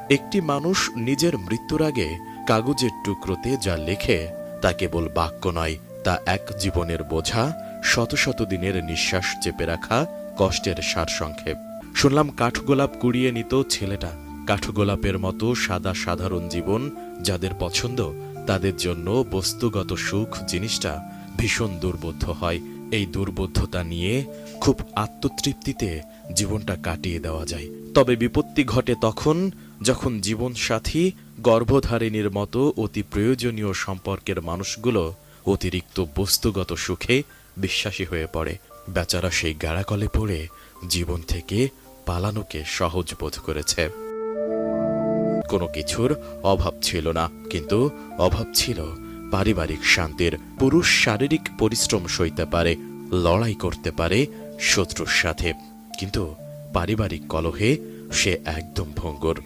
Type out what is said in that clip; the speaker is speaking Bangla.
একটি মানুষ নিজের মৃত্যুর আগে কাগজের টুকরোতে যা লেখে তা কেবল বাক্য নয়, তা এক জীবনের বোঝা, শত শত দিনের নিঃশ্বাস চেপে রাখা কষ্টের সারসংক্ষেপ। শুনলাম কাঠগোলাপ কুড়িয়ে নিত ছেলেটা। কাঠগোলাপের মতো সাদা সাধারণ জীবন যাদের পছন্দ, তাদের জন্য বস্তুগত সুখ জিনিসটা ভীষণ দুর্বোধ্য হয়। এই দুর্বোধ্যতা নিয়ে খুব আত্মতৃপ্তিতে জীবনটা কাটিয়ে দেওয়া যায়। তবে বিপত্তি ঘটে তখন, যখন জীবনসাথী গর্ভধারিণীর মতো অতি প্রয়োজনীয় সম্পর্কের মানুষগুলো অতিরিক্ত বস্তুগত সুখে বিশ্বাসী হয়ে পড়ে। বেচারা সেই গাড়াকলে পড়ে জীবন থেকে পালানোকে সহজ বোধ করেছে। কোনো কিছুর অভাব ছিল না, কিন্তু অভাব ছিল পারিবারিক শান্তির। পুরুষ শারীরিক পরিশ্রম সইতে পারে, লড়াই করতে পারে শত্রুর সাথে, কিন্তু পারিবারিক কলহে সে একদম ভঙ্গুর।